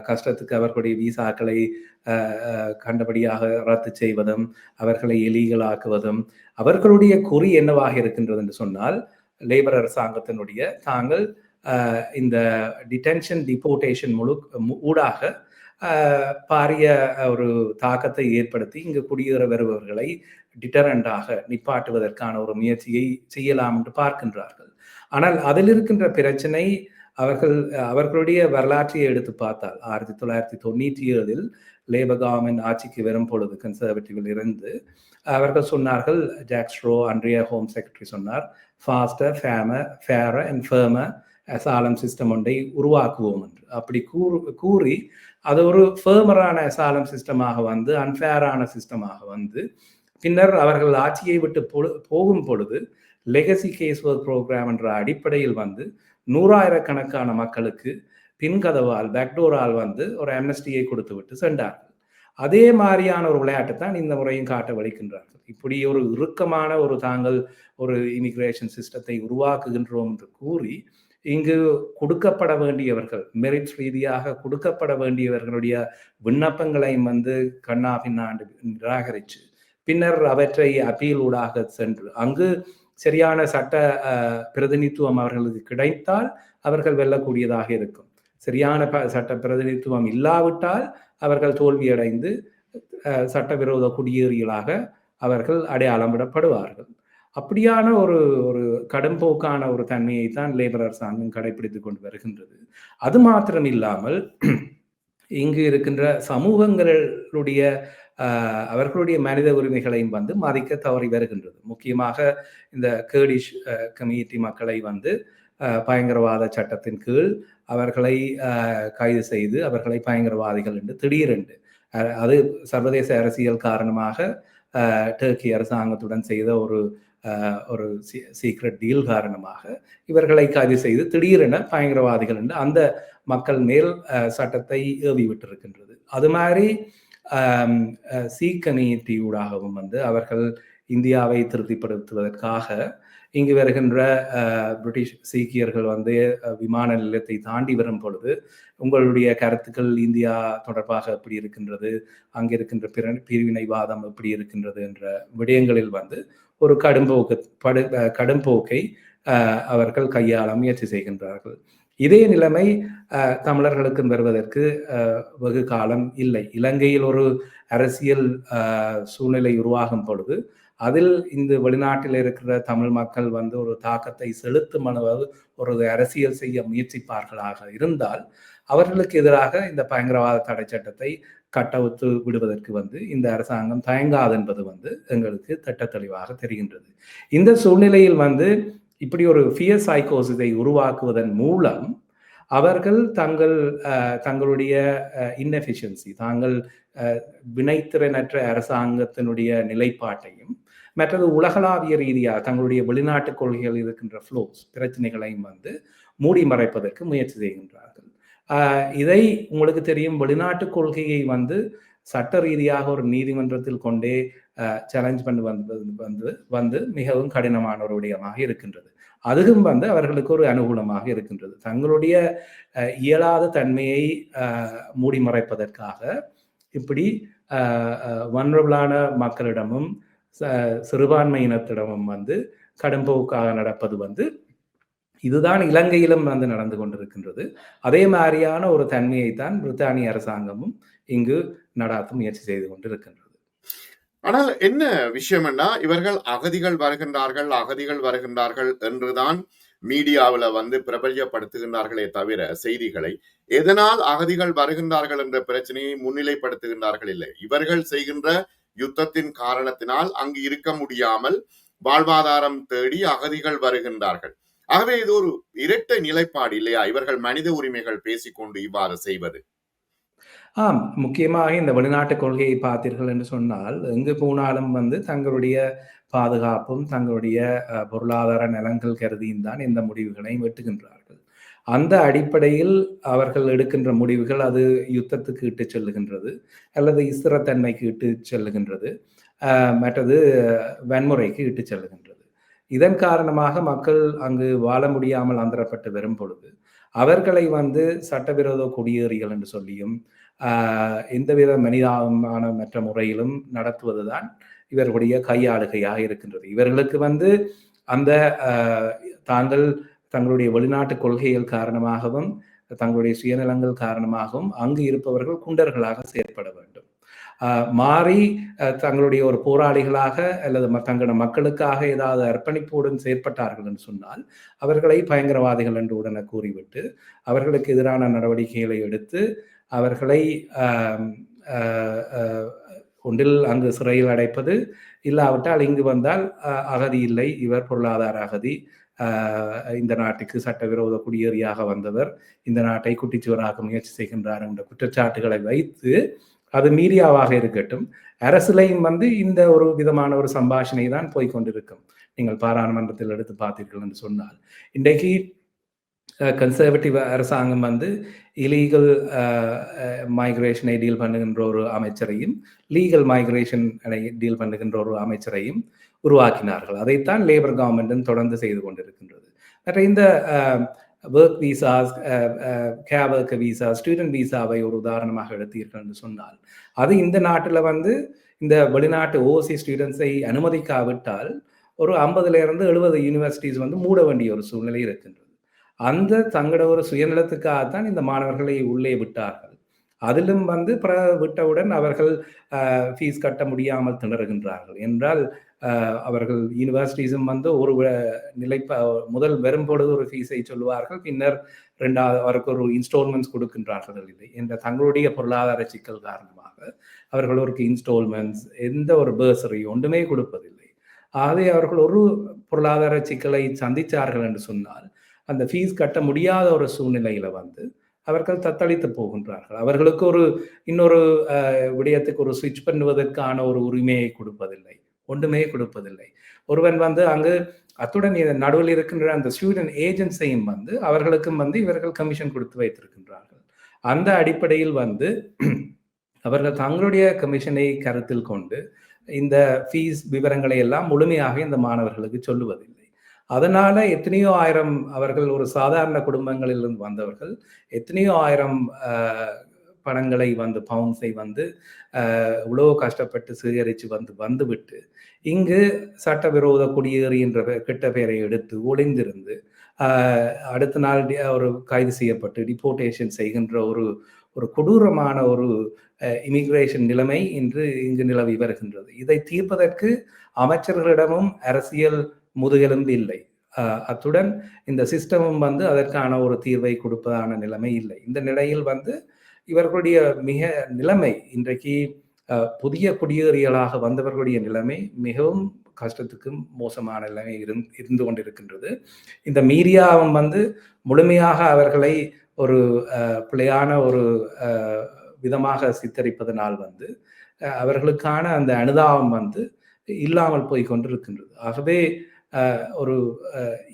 கஷ்டத்துக்கு அவர்களுடைய விசாக்களை கண்டபடியாக ரத்து செய்வதும், அவர்களை எலிகளாக்குவதும், அவர்களுடைய குறி என்னவாக இருக்கின்றது என்று சொன்னால், லேபர் அரசாங்கத்தினுடைய தாங்கள் இந்த டிடென்ஷன் டிபோர்டேஷன் ஊடாக பாரிய ஒரு தாக்கத்தை ஏற்படுத்தி இங்கு குடியேற வருபவர்களை டிட்டரண்டாக நிப்பாட்டுவதற்கான ஒரு முயற்சியை செய்யலாம் என்று பார்க்கின்றார்கள். ஆனால் அதில் இருக்கின்ற பிரச்சனை அவர்களுடைய வரலாற்றை எடுத்து பார்த்தால் 1997 லேபர் கவர்மெண்ட் ஆட்சிக்கு வரும் பொழுது கன்சர்வேட்டிவில் இருந்து அவர்கள் சொன்னார்கள், ஜாக் ஸ்ட்ரோ அன்றைய ஹோம் செக்ரட்டரி சொன்னார், ஃபாஸ்டர் ஃபேரர் அண்ட் ஃபேர்மர் அசாலம் சிஸ்டம் ஒன்றை உருவாக்குவோம் என்று. அப்படி கூறி அது ஒரு ஃபேர்மரான அசாலம் சிஸ்டமாக வந்து அன்ஃபேரான சிஸ்டமாக வந்து பின்னர் அவர்கள் ஆட்சியை விட்டு போகும் பொழுது லெகசி கேஸ் ஒர்க் ப்ரோக்ராம் என்ற அடிப்படையில் வந்து 100,000 மக்களுக்கு பின்கதவால் பேக்டோரால் வந்து ஒரு அம்னஸ்டியை கொடுத்து விட்டு சென்றார்கள். அதே மாதிரியான ஒரு விளையாட்டு தான் இந்த முறையும் காட்ட வலிக்கின்றார்கள். இப்படி ஒரு இறுக்கமான தாங்கள் ஒரு இமிகிரேஷன் சிஸ்டத்தை உருவாக்குகின்றோம் என்று கூறி இங்கு கொடுக்கப்பட வேண்டியவர்கள் மெரிட் ரீதியாக கொடுக்கப்பட வேண்டியவர்களுடைய விண்ணப்பங்களையும் வந்து கண்ணா பின்னாண்டு நிராகரித்து பின்னர் அவற்றை அப்பீல் ஊடாக சென்று அங்கு சரியான சட்ட பிரதிநிதித்துவம் அவர்களுக்கு கிடைத்தால் அவர்கள் வெல்லக்கூடியதாக இருக்கும். சரியான சட்ட பிரதிநிதித்துவம் இல்லாவிட்டால் அவர்கள் தோல்வியடைந்து சட்டவிரோத குடியேறிகளாக அவர்கள் அடையாளம் விடப்படுவார்கள். அப்படியான ஒரு கடும்போக்கான ஒரு தன்மையை தான் லேபர் அரசாங்கம் கடைபிடித்துக் கொண்டு வருகின்றது. அது மாத்திரம் இல்லாமல் இங்கு இருக்கின்ற சமூகங்களுடைய அவர்களுடைய மனித உரிமைகளையும் வந்து மதிக்க தவறி வருகின்றது. முக்கியமாக இந்த கேர்டிஷ் கம்யூனிட்டி மக்களை வந்து பயங்கரவாத சட்டத்தின் கீழ் அவர்களை கைது செய்து அவர்களை பயங்கரவாதிகள் என்று திடீரென்று அது சர்வதேச அரசியல் காரணமாக டர்க்கி அரசாங்கத்துடன் செய்த ஒரு சீக்ரெட் டீல் காரணமாக இவர்களை கைது செய்து திடீரென பயங்கரவாதிகள் என்று அந்த மக்கள் மேல் சட்டத்தை ஏவி விட்டிருக்கின்றது. அது மாதிரி சீக் கம்யூனிட்டி ஊடாகவும் வந்து அவர்கள் இந்தியாவை திருப்திப்படுத்துவதற்காக இங்கு வருகின்ற பிரிட்டிஷ் சீக்கியர்கள் வந்து விமான நிலையத்தை தாண்டி வரும் பொழுது உங்களுடைய கருத்துக்கள் இந்தியா தொடர்பாக எப்படி இருக்கின்றது, அங்கே இருக்கின்ற பிரிவினைவாதம் எப்படி இருக்கின்றது என்ற விடயங்களில் வந்து ஒரு கடும்போக்கை அவர்கள் கையாள முயற்சி செய்கின்றார்கள். இதே நிலைமை தமிழர்களுக்கு வருவதற்கு வெகு காலம் இல்லை. இலங்கையில் ஒரு அரசியல் சூழ்நிலை உருவாகும் பொழுது அதில் இந்த வெளிநாட்டில் இருக்கிற தமிழ் மக்கள் வந்து ஒரு தாக்கத்தை செலுத்தும் அளவு ஒரு அரசியல் செய்ய முயற்சிப்பார்களாக இருந்தால் அவர்களுக்கு எதிராக இந்த பயங்கரவாத தடை சட்டத்தை கட்டவுத்து விடுவதற்கு வந்து இந்த அரசாங்கம் தயங்காது என்பது வந்து எங்களுக்கு திட்ட தெளிவாக தெரிகின்றது. இந்த சூழ்நிலையில் வந்து இப்படி ஒரு ஃபியர் சைக்கோசிஸை உருவாக்குவதன் மூலம் அவர்கள் தங்களுடைய இன்எஃபிஷியன்சி தாங்கள் வினைத்திறனற்ற அரசாங்கத்தினுடைய நிலைப்பாட்டையும் மற்றது உலகளாவிய ரீதியாக தங்களுடைய வெளிநாட்டு கொள்கைகள் இருக்கின்ற ஃப்ளோஸ் பிரச்சனைகளையும் வந்து மூடி மறைப்பதற்கு முயற்சி செய்கின்றார்கள். இதை உங்களுக்கு தெரியும், வெளிநாட்டு கொள்கையை வந்து சட்ட ரீதியாக ஒரு நீதிமன்றத்தில் கொண்டே சேலஞ்ச் பண்ணி வந்து மிகவும் கடினமான ஒரு விடயமாக இருக்கின்றது. அதுவும் வந்து அவர்களுக்கு ஒரு அனுகூலமாக இருக்கின்றது. தங்களுடைய இயலாத தன்மையை மூடி மறைப்பதற்காக இப்படி வன்ரபிளான மக்களிடமும் சிறுபான்மையினத்திடமும் வந்து கடும்போக்காக நடப்பது வந்து இதுதான் இலங்கையிலும் வந்து நடந்து கொண்டிருக்கின்றது. அதே மாதிரியான ஒரு தன்மையை தான் பிரித்தானிய அரசாங்கமும் இங்கு நடாத்த முயற்சி செய்து கொண்டிருக்கின்றது.
ஆனால் என்ன விஷயம்னா, இவர்கள் அகதிகள் வருகின்றார்கள் என்றுதான் மீடியாவில் வந்து பிரபல்யப்படுத்துகின்றார்களே தவிர செய்திகளை எதனால் அகதிகள் வருகின்றார்கள் என்ற பிரச்சனையை முன்னிலைப்படுத்துகின்றார்கள் இல்லை. இவர்கள் செய்கின்ற யுத்தத்தின் காரணத்தினால் அங்கு இருக்க முடியாமல் வாழ்வாதாரம் தேடி அகதிகள் வருகின்றார்கள். ஆகவே இது ஒரு இரட்டை நிலைப்பாடு இல்லையா இவர்கள் மனித உரிமைகள் பேசிக்கொண்டு இவ்வாறு செய்வது?
முக்கியமாக இந்த வெளிநாட்டு கொள்கையை பார்த்தீர்கள் என்று சொன்னால் எங்கு போனாலும் வந்து தங்களுடைய பாதுகாப்பும் தங்களுடைய பொருளாதார நலன்கள் கருதியும் தான் இந்த முடிவுகளை வெட்டுகின்றார்கள். அந்த அடிப்படையில் அவர்கள் எடுக்கின்ற முடிவுகள் அது யுத்தத்துக்கு இட்டு செல்லுகின்றது அல்லது ஸ்திரத்தன்மைக்கு இட்டு செல்லுகின்றது, மற்றது வன்முறைக்கு இட்டு செல்லுகின்றது. இதன் காரணமாக மக்கள் அங்கு வாழ முடியாமல் அந்தரப்பட்டு வரும் பொழுது அவர்களை வந்து சட்டவிரோத குடியேறிகள் என்று சொல்லியும் எந்தவித மனிதாபமான மற்ற முறையிலும் நடத்துவதுதான் இவர்களுடைய கையாளுகையாக இருக்கின்றது. இவர்களுக்கு வந்து அந்த தாங்கள் தங்களுடைய வெளிநாட்டு கொள்கைகள் காரணமாகவும் தங்களுடைய சுயநலங்கள் காரணமாகவும் அங்கு இருப்பவர்கள் குண்டர்களாக செயற்பட வேண்டும். மாறி தங்களுடைய ஒரு போராளிகளாக அல்லது தங்களோட மக்களுக்காக ஏதாவது அர்ப்பணிப்புடன் செயற்பட்டார்கள் என்று சொன்னால் அவர்களை பயங்கரவாதிகள் என்று உடனே கூறிவிட்டு அவர்களுக்கு எதிரான நடவடிக்கைகளை எடுத்து அவர்களை ஒன்றில் அங்கு சிறையில் அடைப்பது, இல்லாவிட்டால் இங்கு வந்தால் அகதி இல்லை, இவர் பொருளாதார அகதி, இந்த நாட்டுக்கு சட்டவிரோத குடியேறியாக வந்தவர், இந்த நாட்டை குட்டிச்சுவராக முயற்சி செய்கின்றார் என்ற குற்றச்சாட்டுகளை வைத்து அது மீடியாவாக இருக்கட்டும் அரசியலையும் இந்த ஒரு விதமான ஒரு சம்பாஷணை தான் போய்கொண்டிருக்கும். நீங்கள் பாராளுமன்றத்தில் எடுத்து பார்த்தீர்கள் என்று சொன்னால் இன்றைக்கு கன்சர்வேட்டிவ் அரசாங்கம் இலீகல் மைக்ரேஷனை டீல் பண்ணுகின்ற ஒரு அமைச்சரையும் லீகல் மைக்ரேஷனை டீல் பண்ணுகின்ற ஒரு அமைச்சரையும் உருவாக்கினார்கள். அதைத்தான் லேபர் கவர்மெண்ட்டும் தொடர்ந்து செய்து கொண்டிருக்கின்றது. மற்ற இந்த ஒர்க் விசாஸ், கேப் ஒர்க்கர் விசா, ஸ்டூடெண்ட் விசாவை ஒரு உதாரணமாக எடுத்தீர்கள் என்று சொன்னால் அது இந்த நாட்டில் இந்த வெளிநாட்டு ஓசி ஸ்டூடெண்ட்ஸை அனுமதிக்காவிட்டால் ஒரு 50-70 யூனிவர்சிட்டிஸ் மூட வேண்டிய ஒரு சூழ்நிலை இருக்கின்றது. அந்த தங்களோட ஒரு சுயநலத்துக்காகத்தான் இந்த மாணவர்களை உள்ளே விட்டார்கள். அதிலும் விட்டவுடன் அவர்கள் ஃபீஸ் கட்ட முடியாமல் திணறுகின்றார்கள் என்றால் அவர்கள் யூனிவர்சிட்டிஸும் ஒரு முதல் வரும்பொழுது ஒரு ஃபீஸை சொல்லுவார்கள், பின்னர் ரெண்டாவது அவருக்கு ஒரு இன்ஸ்டால்மெண்ட்ஸ் கொடுக்கின்றார்கள் இல்லை என்ற தங்களுடைய பொருளாதார சிக்கல் காரணமாக அவர்கள் ஒரு இன்ஸ்டால்மெண்ட்ஸ் எந்த ஒரு பர்சரி ஒன்றுமே கொடுப்பதில்லை. ஆகவே அவர்கள் ஒரு பொருளாதார சிக்கலை சந்தித்தார்கள் என்று சொன்னால் அந்த ஃபீஸ் கட்ட முடியாத ஒரு சூழ்நிலையில அவர்கள் தத்தளித்து போகின்றார்கள். அவர்களுக்கு இன்னொரு விடயத்துக்கு ஒரு ஸ்விட்ச் பண்ணுவதற்கான ஒரு உரிமையை கொடுப்பதில்லை, ஒன்றுமே கொடுப்பதில்லை. ஒருவன் அங்கு அத்துடன் நடுவில் இருக்கின்ற அந்த ஸ்டூடெண்ட் ஏஜென்ட்ஸையும் அவர்களுக்கும் இவர்கள் கமிஷன் கொடுத்து வைத்திருக்கின்றார்கள். அந்த அடிப்படையில் அவர்கள் தங்களுடைய கமிஷனை கருத்தில் கொண்டு இந்த ஃபீஸ் விவரங்களை எல்லாம் முழுமையாக இந்த மாணவர்களுக்கு சொல்லுவதில்லை. அதனால எத்தனையோ ஆயிரம் அவர்கள் ஒரு சாதாரண குடும்பங்களிலிருந்து வந்தவர்கள் எத்தனையோ ஆயிரம் பணங்களை பவுன்ஸை இவ்வளோ கஷ்டப்பட்டு சேகரித்து வந்துவிட்டு இங்கு சட்டவிரோத குடியேறி என்ற கெட்ட பெயரை எடுத்து ஒளிந்திருந்து அடுத்த நாள் ஒரு கைது செய்யப்பட்டு டிபோர்டேஷன் செய்கின்ற ஒரு கொடூரமான ஒரு இமிகிரேஷன் நிலைமை இங்கு நிலவி வருகின்றது. இதை தீர்ப்பதற்கு அமைச்சர்களிடமும் அரசியல் முதுகெலும்பு இல்லை. அத்துடன் இந்த சிஸ்டமும் அதற்கான ஒரு தீர்வை கொடுப்பதான நிலைமை இல்லை. இந்த நிலையில் இவர்களுடைய நிலைமை இன்றைக்கு புதிய குடியேறிகளாக வந்தவர்களுடைய நிலைமை மிகவும் கஷ்டத்துக்கும் மோசமான நிலைமை இருந்து கொண்டிருக்கின்றது. இந்த மீடியாவும் முழுமையாக அவர்களை ஒரு பிழையான ஒரு விதமாக சித்தரிப்பதனால் அவர்களுக்கான அந்த அனுதாபம் இல்லாமல் போய் கொண்டிருக்கின்றது. ஆகவே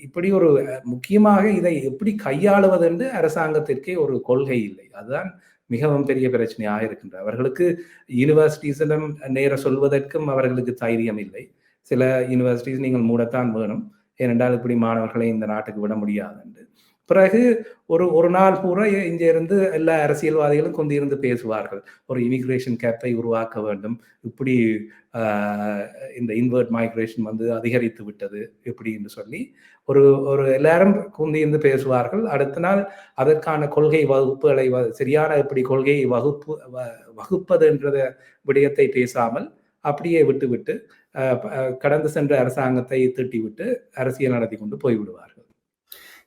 இப்படி ஒரு முக்கியமாக இதை எப்படி கையாளுவது என்று அரசாங்கத்திற்கே ஒரு கொள்கை இல்லை. அதுதான் மிகவும் பெரிய பிரச்சனையாக இருக்கின்றது. அவர்களுக்கு யூனிவர்சிட்டிஸிடம் நேர சொல்வதற்கும் அவர்களுக்கு தைரியம் இல்லை. சில யூனிவர்சிட்டிஸ் நீங்கள் மூடத்தான் வேணும், ஏனென்றால் இப்படி மாணவர்களை இந்த நாட்டுக்கு விட முடியாது என்று. பிறகு ஒரு நாள் பூரா இங்கே இருந்து எல்லா அரசியல்வாதிகளும் கொண்டிருந்து பேசுவார்கள், ஒரு இமிகிரேஷன் கேப்பை உருவாக்க வேண்டும், இப்படி இந்த இன்வெர்ட் மைக்ரேஷன் அதிகரித்து விட்டது இப்படி என்று சொல்லி ஒரு எல்லாரும் குந்தியிருந்து பேசுவார்கள். அடுத்த நாள் அதற்கான கொள்கை வகுப்புகளை சரியான எப்படி கொள்கையை வகுப்பது என்ற விடயத்தை பேசாமல் அப்படியே விட்டு கடந்து சென்ற அரசாங்கத்தை திட்டிவிட்டு அரசியல் நடத்தி கொண்டு போய்விடுவார்கள்.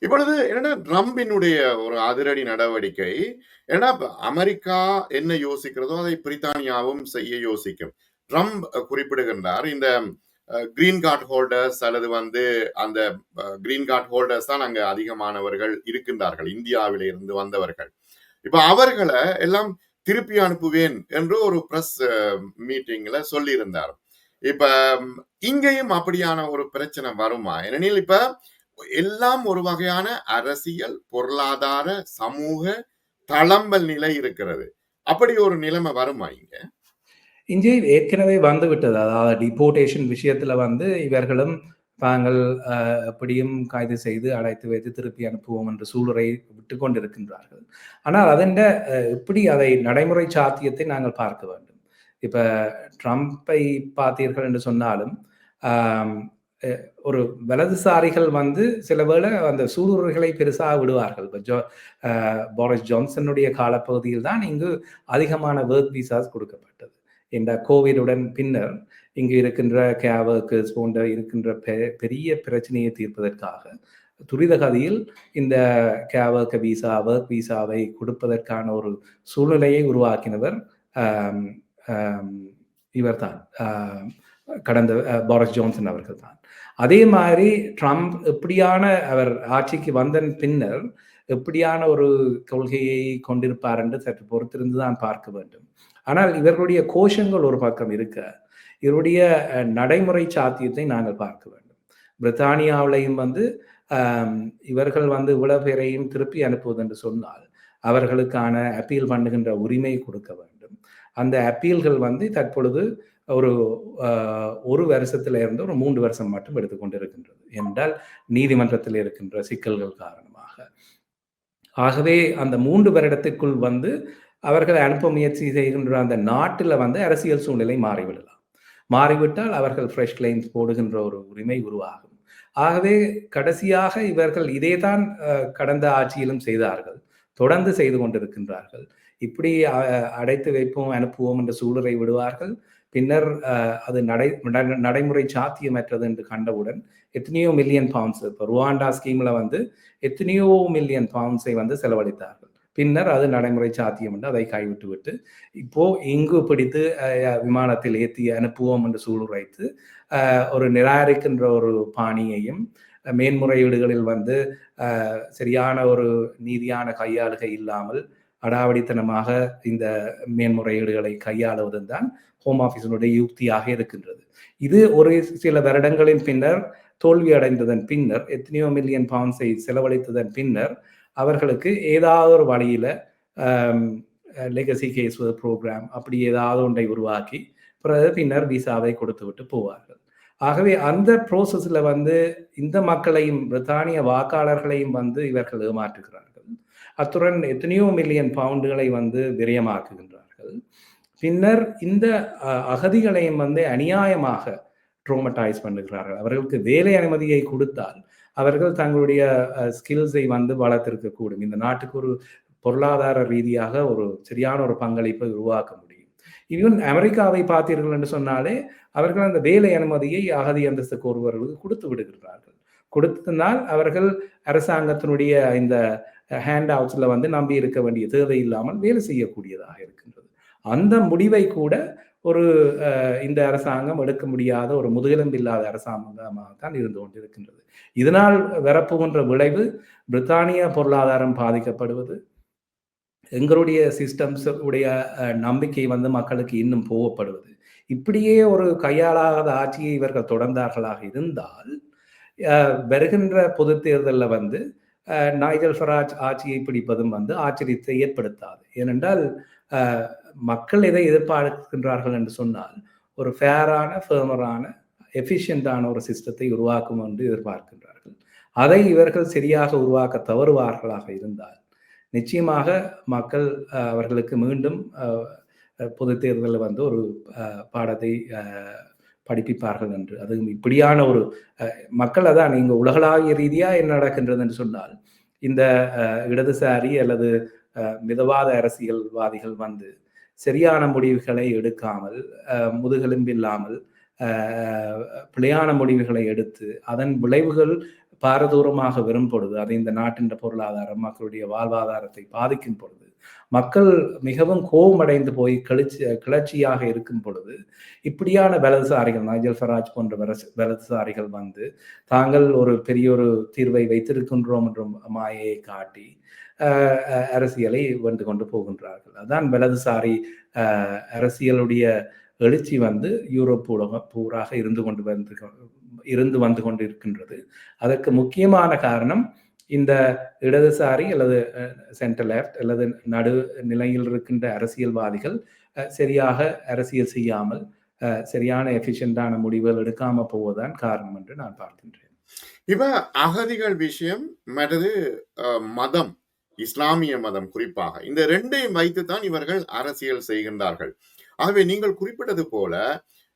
இப்பொழுது என்னன்னா ட்ரம்பினுடைய ஒரு அதிரடி நடவடிக்கை, ஏன்னா அமெரிக்கா என்ன யோசிக்கிறதோ அதை பிரித்தானியாவும் செய்ய யோசிக்கும். ட்ரம்ப் குறிப்பிடுகின்றார், இந்த கிரீன் கார்டு ஹோல்டர்ஸ் அல்லது அந்த கிரீன் கார்டு ஹோல்டர்ஸ் தான் அங்க அதிகமானவர்கள் இருக்கின்றார்கள், இந்தியாவில இருந்து வந்தவர்கள். இப்ப அவர்களை எல்லாம் திருப்பி அனுப்புவேன் என்று ஒரு பிரஸ் மீட்டிங்ல சொல்லி இருந்தார். இப்ப இங்கேயும் அப்படியான ஒரு பிரச்சனை வருமா? ஏனெனில் இப்ப எல்லாம் ஒரு வகையான அரசியல், பொருளாதார, சமூக தளம்பல் நிலை இருக்கிறது. அப்படி ஒரு நிலைமை வருமா
இங்கே ஏற்கனவே விட்டது. அதாவது டிபோர்டேஷன் விஷயத்துல இவர்களும் தாங்கள் எப்படியும் கைது செய்து அடைத்து வைத்து திருப்பி அனுப்புவோம் என்ற சூழலை விட்டு கொண்டிருக்கின்றார்கள். ஆனால் அதன் எப்படி அதை நடைமுறை சாத்தியத்தை நாங்கள் பார்க்க வேண்டும். இப்ப ட்ரம்பை பார்த்தீர்கள் என்று சொன்னாலும் ஒரு வலதுசாரிகள் வந்து சில வேளை அந்த சூளுரைகளை பெருசாக விடுவார்கள். இப்போ போரிஸ் ஜான்சனுடைய காலப்பகுதியில் தான் இங்கு அதிகமான ஒர்க் விசாஸ் கொடுக்கப்பட்டது. இந்த கோவிடுடன் பின்னர் இங்கு இருக்கின்ற கேவர்க்கர்ஸ் போன்ற இருக்கின்ற பெரிய பிரச்சனையை தீர்ப்பதற்காக துரிதகதியில் இந்த கேவர்க்க விசா, ஒர்க் விசாவை கொடுப்பதற்கான ஒரு சூழ்நிலையை உருவாக்கினவர் இவர்தான், கடந்த போரிஸ் ஜான்சன் அவர்கள் தான். அதே மாதிரி ட்ரம்ப் எப்படியான அவர் ஆட்சிக்கு வந்த பின்னர் எப்படியான ஒரு கொள்கையை கொண்டிருப்பார் என்று சற்று பொறுத்திருந்து தான் பார்க்க வேண்டும். ஆனால் இவர்களுடைய கோஷங்கள் ஒரு பக்கம் இருக்க, இவருடைய நடைமுறை சாத்தியத்தை நாங்கள் பார்க்க வேண்டும். பிரித்தானியாவிலையும் வந்து இவர்கள் வந்து இவ்வளவு பேரையும் திருப்பி அனுப்புவது என்று சொன்னால் அவர்களுக்கான அப்பீல் பண்ணுகின்ற உரிமை கொடுக்க வேண்டும். அந்த அப்பீல்கள் வந்து தற்பொழுது ஒரு வருஷத்துல இருந்து ஒரு 3 வருஷம் மட்டும் எடுத்துக்கொண்டிருக்கின்றது என்றால் நீதிமன்றத்தில் இருக்கின்ற சிக்கல்கள் காரணமாக. ஆகவே அந்த 3 வருடத்துக்குள் வந்து அவர்கள் அனுப்ப முயற்சி செய்கின்ற அந்த நாட்டில் வந்து அரசியல் சூழ்நிலை மாறிவிடலாம். மாறிவிட்டால் அவர்கள் ஃப்ரெஷ் கிளைம்ஸ் போடுகின்ற ஒரு உரிமை உருவாகும். ஆகவே கடைசியாக இவர்கள் இதேதான் கடந்த ஆட்சியிலும் செய்தார்கள், தொடர்ந்து செய்து கொண்டிருக்கின்றார்கள். இப்படி அடைத்து வைப்போம், அனுப்புவோம் என்ற சூழலை விடுவார்கள். பின்னர் அது நடைமுறை சாத்தியமற்றது என்று கண்டவுடன் எத்தனையோ மில்லியன் பவுண்ட்ஸ், இப்போ ருவாண்டா ஸ்கீம்ல வந்து எத்தனையோ மில்லியன் பவுண்ட்ஸை வந்து செலவழித்தார்கள். பின்னர் அது நடைமுறை சாத்தியம் என்று அதை கைவிட்டு விட்டு இப்போ இங்கு பிடித்து விமானத்தில் ஏற்றி அனுப்புவோம் என்று சூளுரைத்து ஒரு நிராகரிக்கின்ற ஒரு பாணியையும், மேன்முறையீடுகளில் வந்து சரியான ஒரு நீதியான கையாளுகை இல்லாமல் அடாவடித்தனமாக இந்த மேன்முறையீடுகளை கையாளுவதும் தான் ஹோம் ஆஃபீஸினுடைய யுக்தியாக இருக்கின்றது. இது ஒரு சில வருடங்களின் பின்னர் தோல்வி அடைந்ததன் பின்னர், எத்தனையோ மில்லியன் பவுண்ட்ஸை செலவழித்ததன் பின்னர் அவர்களுக்கு ஏதாவது ஒரு வழியில லெகசி கேஸ் ப்ரோக்ராம் அப்படி ஏதாவது ஒன்றை உருவாக்கி பின்னர் விசாவை கொடுத்து விட்டு போவார்கள். ஆகவே அந்த ப்ரோசஸ்ல வந்து இந்த மக்களையும் பிரித்தானிய வாக்காளர்களையும் வந்து இவர்கள் ஏமாற்றுகிறார்கள். அத்துடன் எத்தனையோ மில்லியன் பவுண்டுகளை வந்து விரயமாக்குகின்றார்கள். பின்னர் இந்த அகதிகளையும் வந்து அநியாயமாக ட்ரோமடைஸ் பண்ணுகிறார்கள். அவர்களுக்கு வேலை அனுமதியை கொடுத்தால் அவர்கள் தங்களுடைய ஸ்கில்ஸை வந்து வளர்த்திருக்கக்கூடும். இந்த நாட்டுக்கு ஒரு பொருளாதார ரீதியாக ஒரு சரியான ஒரு பங்களிப்பை உருவாக்க முடியும். ஈவன் அமெரிக்காவை பார்த்தீர்கள் என்று சொன்னாலே அவர்கள் அந்த வேலை அனுமதியை அகதி அந்தஸ்து கோருபவர்களுக்கு கொடுத்து விடுகிறார்கள். கொடுத்தனால் அவர்கள் அரசாங்கத்தினுடைய இந்த ஹேண்ட் அவுட்ஸ்ல வந்து நம்பி இருக்க வேண்டிய தேவை இல்லாமல் வேலை செய்யக்கூடியதாக இருக்கின்றது. அந்த முடிவை கூட ஒரு இந்த அரசாங்கம் எடுக்க முடியாத ஒரு முதுகெலும்பு இல்லாத அரசாங்கமாகத்தான் இருந்து கொண்டிருக்கின்றது. இதனால் வரப்போகின்ற விளைவு பிரித்தானிய பொருளாதாரம் பாதிக்கப்படுவது, எங்களுடைய சிஸ்டம்ஸ் உடைய நம்பிக்கை வந்து மக்களுக்கு இன்னும் போகப்படுவது. இப்படியே ஒரு கையாளாத ஆட்சியை இவர்கள் தொடர்ந்தார்களாக இருந்தால் வருகின்ற பொது தேர்தலில் வந்து நைஜல் ஃபராஜ் ஆட்சியை பிடிப்பதும் வந்து ஆச்சரியத்தை ஏற்படுத்தாது. ஏனென்றால் மக்கள் எதை எதிர்பார்க்கின்றார்கள் என்று சொன்னால் ஒரு ஃபேரான, ஃபேமரான, எஃபிஷியண்டான ஒரு சிஸ்டத்தை உருவாக்கும் என்று எதிர்பார்க்கின்றார்கள். அதை இவர்கள் சரியாக உருவாக்க தவறுவார்களாக இருந்தால் நிச்சயமாக மக்கள் அவர்களுக்கு மீண்டும் பொது தேர்தலில் வந்து ஒரு பாடத்தை படிப்பிப்பார்கள் என்று. அது இப்படியான ஒரு மக்கள் அதான் நீங்க உலகளாவிய ரீதியா என்ன நடக்கின்றது என்று சொன்னால், இந்த இடதுசாரி அல்லது மிதவாத அரசியல்வாதிகள் வந்து சரியான முடிவுகளை எடுக்காமல், முதுகெலும்பில்லாமல் பிழையான முடிவுகளை எடுத்து அதன் விளைவுகள் பாரதூரமாக வரும் பொழுது, அது இந்த நாட்டின் பொருளாதாரம், மக்களுடைய வாழ்வாதாரத்தை பாதிக்கும் பொழுது, மக்கள் மிகவும் கோபமடைந்து போய் கிளர்ச்சியாக இருக்கும் பொழுது, இப்படியான வலதுசாரிகள், நைஜல் ஃபராஜ் போன்ற வலதுசாரிகள் வந்து தாங்கள் ஒரு பெரிய ஒரு தீர்வை வைத்திருக்கின்றோம் என்ற மாயையை காட்டி அரசியலை வென்று கொண்டு போகின்றார்கள். அதான் வலதுசாரி அரசியலுடைய எழுச்சி வந்து யூரோப் பூராக இருந்து வந்து கொண்டிருக்கின்றது. அதற்கு முக்கியமான காரணம் இந்த இடதுசாரி அல்லது சென்டர் லெஃப்ட் அல்லது நடு நிலையில் இருக்கின்ற அரசியல்வாதிகள் சரியாக அரசியல் செய்யாமல் சரியான எஃபிஷியண்டான முடிவுகள் எடுக்காம போவதுதான் காரணம் என்று நான் பார்க்கின்றேன்.
இப்ப அகதிகள் விஷயம் மற்றது மதம், இஸ்லாமிய மதம் குறிப்பாக, இந்த ரெண்டையும் வைத்துத்தான் இவர்கள் அரசியல் செய்கின்றார்கள். ஆகவே நீங்கள் குறிப்பிட்டது போல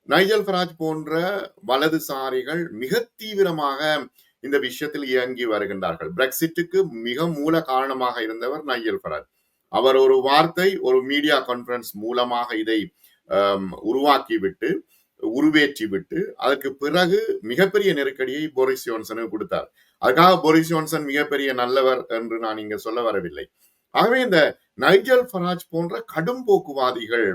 நைஜல் ஃபராஜ் போன்ற வலதுசாரிகள் மிக தீவிரமாக இந்த விஷயத்தில் இயங்கி வருகின்றார்கள். பிரெக்சிட்டுக்கு மிக மூல காரணமாக இருந்தவர் நைஜல் ஃபராஜ். அவர் ஒரு வார்த்தை ஒரு மீடியா கான்ஃபரன்ஸ் மூலமாக இதை உருவாக்கிவிட்டு உருவேற்றிவிட்டு அதற்கு பிறகு மிகப்பெரிய நெருக்கடியை போரிஸ் ஜான்சனுக்கு கொடுத்தார். அதுக்காக போரிஸ் ஜான்சன் மிகப்பெரிய நல்லவர் என்று நான் இங்க சொல்ல வரவில்லை. ஆகவே இந்த நைஜல் ஃபராஜ் போன்ற கடும் போக்குவாதிகள்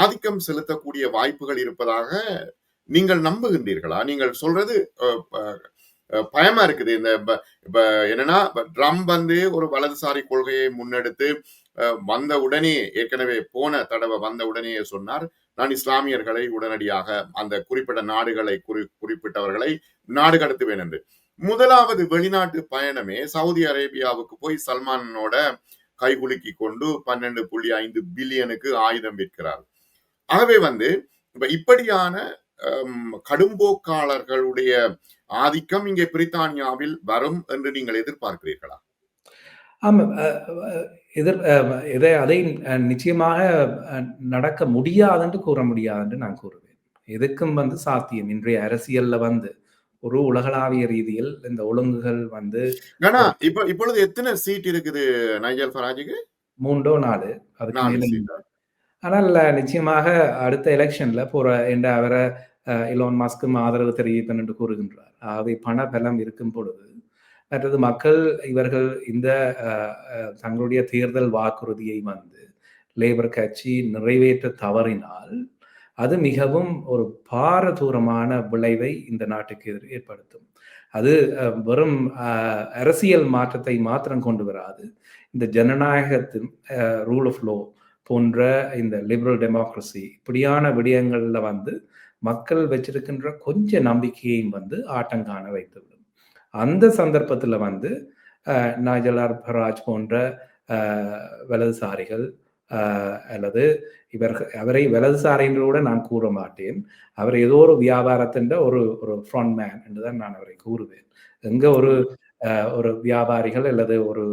ஆதிக்கம் செலுத்தக்கூடிய வாய்ப்புகள் இருப்பதாக நீங்கள் நம்புகின்றீர்களா? நீங்கள் சொல்றது பயமா இருக்குது. இந்த இப்ப என்னன்னா ட்ரம்ப் ஒரு வலதுசாரி கொள்கையை முன்னெடுத்து வந்த உடனே ஏற்கனவே போன தடவை வந்த உடனே சொன்னார், நான் இஸ்லாமியர்களை உடனடியாக அந்த குறிப்பிட்ட நாடுகளை குறிப்பிட்டவர்களை நாடு கடத்துவேன் என்று. முதலாவது வெளிநாட்டு பயணமே சவுதி அரேபியாவுக்கு போய் சல்மானோட கைகுலுக்கி கொண்டு 12.5 பில்லியனுக்கு ஆயுதம் விற்கிறார். ஆகவே இப்படியான கடும்போக்காளர்களுடைய ஆதிக்கம் இங்கே பிரித்தானியாவில் வரும் என்று நீங்கள் எதிர்பார்க்கிறீர்களா?
ஆமாம், அதை நிச்சயமாக நடக்க முடியாது என்று கூற முடியாது என்று நான் கூறுவேன். எதுக்கும் சாத்தியம். இன்றைய அரசியல்ல ஒரு உலகளாவிய ரீதியில் இந்த ஒழுங்குகள்
இப்பொழுது எத்தனை சீட் இருக்குது நைஜல் ஃபராஜுக்கு?
3 or 4 அதுக்கு மேல. ஆனால் நிச்சயமாக அடுத்த எலெக்ஷன்ல அவரை இலான் மஸ்கும் ஆதரவு தெரிவிப்பேன் என்று கூறுகின்றார். ஆகவே பண பலம் இருக்கும் பொழுது மற்றது மக்கள் இவர்கள் இந்த தங்களுடைய தேர்தல் வாக்குறுதியை லேபர் கட்சி நிறைவேற்ற தவறினால் அது மிகவும் ஒரு பாரதூரமான விளைவை இந்த நாட்டுக்கு ஏற்படுத்தும். அது வெறும் அரசியல் மாற்றத்தை மாத்திரம் கொண்டு வராது. இந்த ஜனநாயகத்தின் ரூல் ஆஃப் லோ போன்ற இந்த லிபரல் டெமோக்ரஸி இப்படியான விடயங்கள்ல மக்கள் வச்சிருக்கின்ற கொஞ்ச நம்பிக்கையையும் ஆட்டங்காண வைத்துவிடும். அந்த சந்தர்ப்பத்தில் நைஜல் ஃபராஜ் போன்ற வலதுசாரிகள் அல்லது அவரை வலதுசாரி என்று கூட நான் கூற மாட்டேன். அவர் ஏதோ ஒரு வியாபாரத்தின் ஒரு ஃப்ரண்ட் மேன் என்றுதான் நான் அவரை கூறுவேன். எங்க ஒரு வியாபாரிகள் அல்லது ஒரு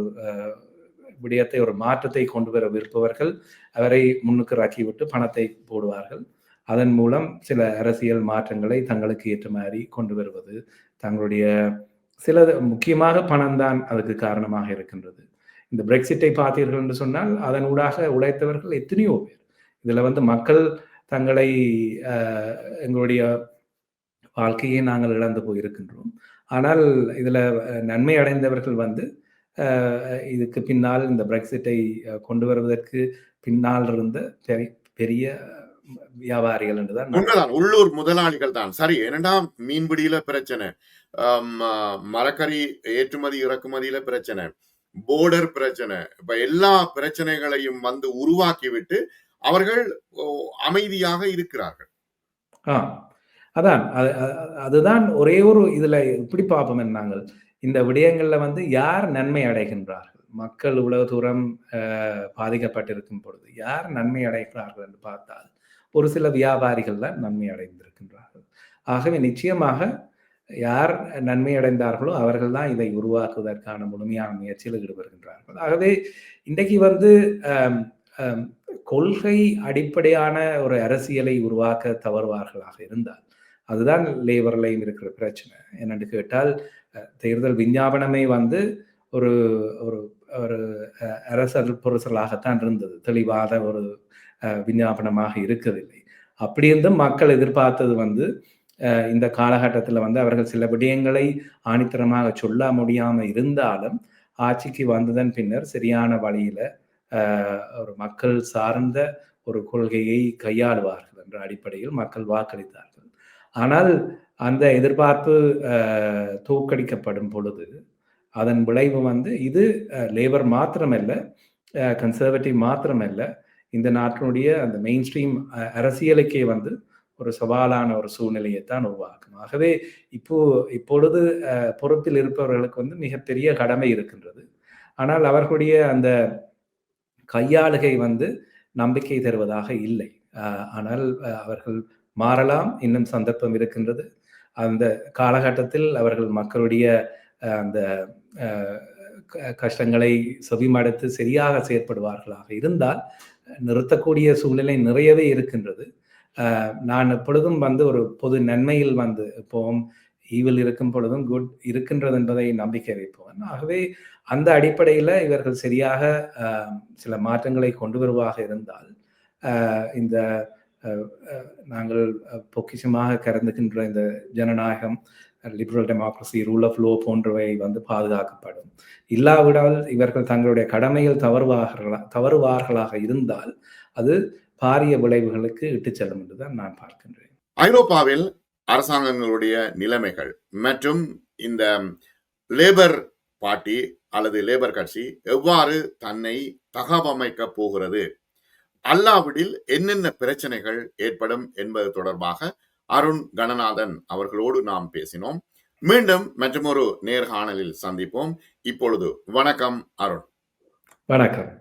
விடயத்தை ஒரு மாற்றத்தை கொண்டு வர விருப்பவர்கள் அவரை முன்னுக்கு ராக்கிவிட்டு பணத்தை போடுவார்கள். அதன் மூலம் சில அரசியல் மாற்றங்களை தங்களுக்கு ஏற்ற மாதிரி கொண்டு வருவது, தங்களுடைய சில முக்கியமாக பணம் தான் அதுக்கு காரணமாக இருக்கின்றது. இந்த பிரெக்சிட்டை பார்த்தீர்கள் என்று சொன்னால் அதன் ஊடாக உழைத்தவர்கள் எத்தனையோ பேர். இதுல மக்கள் தங்களை எங்களுடைய வாழ்க்கையை நாங்கள் இழந்து போயிருக்கின்றோம். ஆனால் இதுல நன்மை அடைந்தவர்கள் இதுக்கு பின்னால் இந்த பிரெக்சிட்டை கொண்டு வருவதற்கு பின்னால் இருந்த பெரிய வியாபாரிகள் என்றுதான்
உள்ளூர் முதலாளிகள் தான். சரி, இரண்டாம் மீன்பிடியில பிரச்சனை, மரக்கறி ஏற்றுமதி இறக்குமதியில பிரச்சனை, போர்டர் பிரச்சனை, இப்ப எல்லா பிரச்சனைகளையும் உருவாக்கிவிட்டு அவர்கள் அமைதியாக இருக்கிறார்கள்.
அதான் அதுதான் ஒரே ஒரு இதுல இப்படி பார்ப்போம். நாங்கள் இந்த விடயங்கள்ல யார் நன்மை அடைகின்றார்கள், மக்கள் உலக தூரம் பாதிக்கப்பட்டிருக்கும் பொழுது யார் நன்மை அடைகிறார்கள் என்று பார்த்தால் ஒரு சில வியாபாரிகள் தான் நன்மை அடைந்திருக்கின்றார்கள். ஆகவே நிச்சயமாக யார் நன்மை அடைந்தார்களோ அவர்கள் தான் இதை உருவாக்குவதற்கான முழுமையான முயற்சியில் ஈடுபடுகின்றார்கள். ஆகவே இன்றைக்கு கொள்கை அடிப்படையான ஒரு அரசியலை உருவாக்க தவறுவார்களாக இருந்தால் அதுதான் லேபர்லையும் இருக்கிற பிரச்சனை. என்னென்று கேட்டால் தேர்தல் விஞ்ஞாபனமே ஒரு ஒரு ஒரு அரசல் பொருசலாகத்தான் இருந்தது, தெளிவாத ஒரு விஞ்ஞாபனமாக இருக்கவில்லை. அப்படி இருந்தும் மக்கள் எதிர்பார்த்தது இந்த காலகட்டத்தில் அவர்கள் சில விடயங்களை ஆணித்தரமாக சொல்ல முடியாமல் இருந்தாலும் ஆட்சிக்கு வந்ததன் பின்னர் சரியான வழியில ஒரு மக்கள் சார்ந்த ஒரு கொள்கையை கையாளுவார்கள் என்ற அடிப்படையில் மக்கள் வாக்களித்தார்கள். ஆனால் அந்த எதிர்பார்ப்பு தோற்கடிக்கப்படும் பொழுது அதன் விளைவு இது லேபர் மாத்திரமல்ல, கன்சர்வேட்டிவ் மாத்திரமல்ல, இந்த நாட்டினுடைய அந்த மெயின் ஸ்ட்ரீம் அரசியலுக்கே ஒரு சவாலான ஒரு சூழ்நிலையைத்தான் உருவாக்கும். ஆகவே இப்பொழுது பொறுப்பில் இருப்பவர்களுக்கு மிகப்பெரிய கடமை இருக்கின்றது. ஆனால் அவர்களுடைய அந்த கையாளுகை நம்பிக்கை தருவதாக இல்லை. ஆனால் அவர்கள் மாறலாம், இன்னும் சந்தர்ப்பம் இருக்கின்றது. அந்த காலகட்டத்தில் அவர்கள் மக்களுடைய அந்த கஷ்டங்களை செவிமடுத்து சரியாக செயற்படுவார்களாக இருந்தால் நிறுத்தக்கூடிய சூழ்நிலை நிறையவே இருக்கின்றது. நான் எப்பொழுதும் வந்து ஒரு பொது நன்மையில் வந்து எப்போவும் ஈவில் இருக்கும் பொழுதும் குட் இருக்கின்றது என்பதை நம்பிக்கை வைப்பவன். ஆகவே அந்த அடிப்படையில் இவர்கள் சரியாக சில மாற்றங்களை கொண்டு வருவாக இருந்தால் இந்த நாங்கள் பொக்கிஷமாக கருதுகின்ற இந்த ஜனநாயகம், liberal democracy, rule of law போன்றவை வந்து பாதுகாக்கப்படும். இல்லாவிடால் இவர்கள் தங்களுடைய கடமையில் தவறுவார்களாக இருந்தால் அது பாரிய விளைவுகளுக்கு இட்டுச் செல்லும் என்றுதான் நான் பார்க்கின்றேன்.
ஐரோப்பாவில் அரசாங்கங்களுடைய நிலைமைகள் மற்றும் இந்த லேபர் பார்ட்டி அல்லது லேபர் கட்சி எவ்வாறு தன்னை தகவமைக்க போகிறது, அல்லாவிடில் என்னென்ன பிரச்சனைகள் ஏற்படும் என்பது தொடர்பாக அருண் கணநாதன் அவர்களோடு நாம் பேசினோம். மீண்டும் மற்றொரு நேர்காணலில் சந்திப்போம். இப்பொழுது வணக்கம் அருண்.
வணக்கம்.